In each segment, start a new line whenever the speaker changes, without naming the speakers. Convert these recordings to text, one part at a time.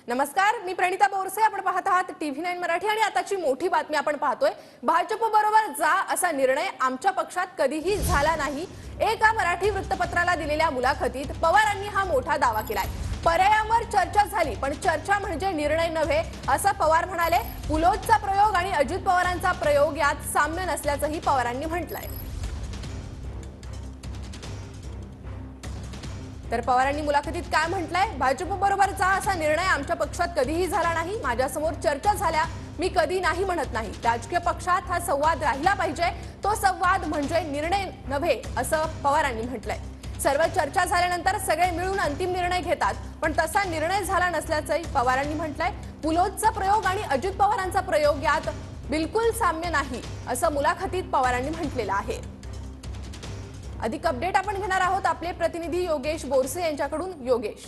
नमस्कार, मी प्रणिता बोरसे. आपण पाहत आहात TV9 मराठी आणि आताची मोठी बातमी आपण पाहतोय. भाजप बरोबर जा असा निर्णय आमच्या पक्षात कधीही झाला नाही. एका मराठी वृत्तपत्राला दिलेल्या मुलाखतीत पवारांनी हा मोठा दावा केलाय. पर्यायावर चर्चा झाली, पण चर्चा म्हणजे निर्णय नव्हे असं पवार म्हणाले. पुलोदचा प्रयोग आणि अजित पवारांचा प्रयोग यात साम्य नसल्याचंही पवारांनी म्हटलंय. तर पवारांनी मुलाखतीत काय म्हटलंय? भाजप बरोबरचा असा निर्णय आमच्या पक्षात कधीही झाला नाही. माझ्यासमोर चर्चा झाल्या, मी कधी नाही म्हणत नाही. राजकीय पक्षात हा संवाद राहिला पाहिजे. तो संवाद म्हणजे निर्णय नव्हे असं पवारांनी म्हटलंय. सर्व चर्चा झाल्यानंतर सगळे मिळून अंतिम निर्णय घेतात, पण तसा निर्णय झाला नसल्याचंही पवारांनी म्हटलंय. पुलोदचा प्रयोग आणि अजित पवारांचा प्रयोग यात बिलकुल साम्य नाही असं मुलाखतीत पवारांनी म्हटलेलं आहे. अधिक अपडेट आपण घेणार आहोत आपले प्रतिनिधी योगेश बोरसे यांच्याकडून. योगेश.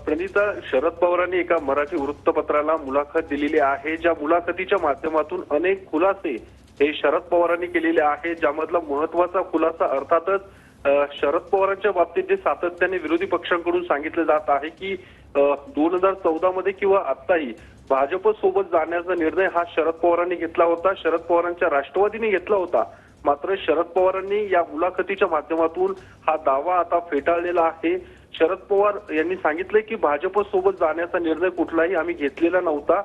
प्रणिता, शरद पवारांनी एका मराठी वृत्तपत्राला मुलाखत दिलेली आहे. ज्या मुलाखतीच्या माध्यमातून अनेक खुलासे हे शरद पवारांनी केलेले आहेत. ज्यामधला महत्वाचा खुलासा अर्थातच शरद पवारांच्या बाबतीत जे सातत्याने विरोधी पक्षांकडून सांगितलं जात आहे की 2014 मध्ये किंवा आताही भाजप सोबत जाण्याचा निर्णय हा शरद पवारांनी घेतला होता, शरद पवारांच्या राष्ट्रवादीने घेतला होता. मात्र शरद पवारांनी या मुलाखतीच्या माध्यमातून हा दावा आता फेटाळलेला आहे. शरद पवार यांनी सांगितलंय की भाजप सोबत जाण्याचा निर्णय कुठलाही आम्ही घेतलेला नव्हता.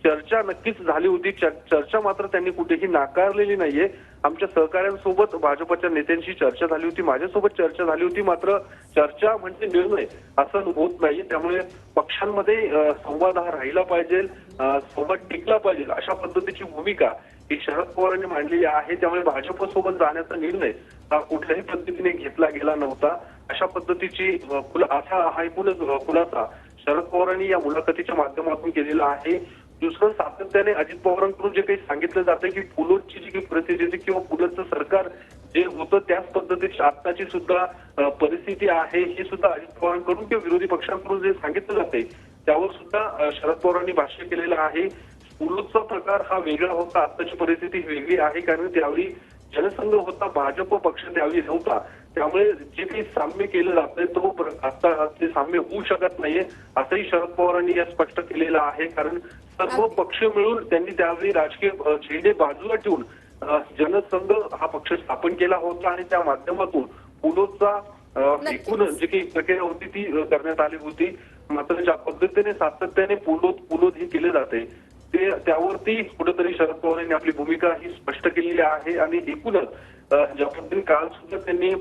चर्चा नक्कीच झाली होती, चर्चा मात्र त्यांनी कुठेही नाकारलेली नाहीये. आमच्या सहकाऱ्यांसोबत भाजपच्या नेत्यांशी चर्चा झाली होती, माझ्यासोबत चर्चा झाली होती. मात्र चर्चा म्हणजे निर्णय असं होत नाही. त्यामुळे पक्षांमध्ये संवाद हा राहिला पाहिजे, संवाद टिकला पाहिजे, अशा पद्धतीची भूमिका ही शरद पवारांनी मांडलेली आहे. त्यामुळे भाजप सोबत जाण्याचा निर्णय हा कुठल्याही पद्धतीने घेतला गेला नव्हता. अशा पद्धतीची खुलासा शरद पवारांनी या मुलाखतीच्या माध्यमातून केलेला आहे. दुसरं, सातत्याने अजित पवारांकडून जे काही सांगितलं जातं की पुलोदची जी काही परिस्थिती किंवा पुलोदचं सरकार जे होतं त्याच पद्धतीची आत्ताची सुद्धा परिस्थिती आहे, हे सुद्धा अजित पवारांकडून किंवा विरोधी पक्षांकडून जे सांगितलं जाते त्यावर सुद्धा शरद पवारांनी भाष्य केलेलं आहे. पुलोदचा प्रकार हा वेगळा होता, आत्ताची परिस्थिती वेगळी आहे. कारण त्यावेळी जनसंघ होता, भाजप पक्ष त्यावेळी नव्हता. त्यामुळे जे काही साम्य केलं जातंय तो आता ते साम्य होऊ शकत नाहीये असंही शरद पवारांनी या स्पष्ट केलेलं आहे. कारण सर्व पक्ष मिळून त्यांनी त्यावेळी राजकीय झेंडे बाजूला ठेवून जनसंघ हा पक्ष स्थापन केला होता आणि त्या माध्यमातून पुलोदचा एकूण जी काही प्रक्रिया होती ती करण्यात आली होती. मात्र ज्या पद्धतीने सातत्याने पुलोद हे केले जाते त्यावरती कुठेतरी शरद पवार यांनी आपली भूमिका ही स्पष्ट केलेली आहे. आणि एकूणच ज्या पद्धतीने काल सुद्धा त्यांनी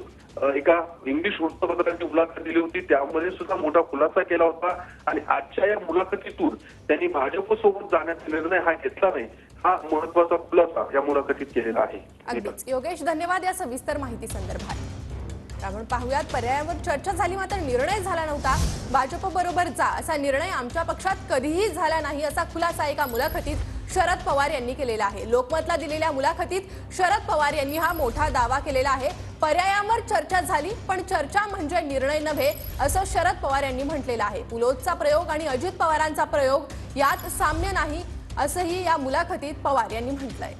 एका इंग्लिश वृत्तपत्राची मुलाखत दिली होती, त्यामध्ये सुद्धा मोठा खुलासा केला होता. आणि आजच्या या मुलाखतीतून त्यांनी भाजप सोबत जाण्याचा निर्णय हा घेतला नाही, हा महत्वाचा खुलासा या मुलाखतीत केलेला आहे.
अगदीच योगेश, धन्यवाद या सविस्तर माहिती संदर्भात. आपण पाहूयात, पर्यायावर चर्चा झाली मात्र निर्णय झाला नव्हता. भाजप बरोबर जा असा निर्णय आमच्या पक्षात कधीही झाला नाही असा खुलासा एका मुलाखतीत शरद पवार यांनी केलेला आहे. लोकमतला दिलेल्या मुलाखतीत शरद पवार यांनी हा मोठा दावा केलेला आहे. पर्यायावर चर्चा झाली, पण चर्चा म्हणजे निर्णय नव्हे असं शरद पवार यांनी म्हटलेलं आहे. पुलोदचा प्रयोग आणि अजित पवारांचा प्रयोग यात साम्य नाही असंही या मुलाखतीत पवार यांनी म्हटलंय.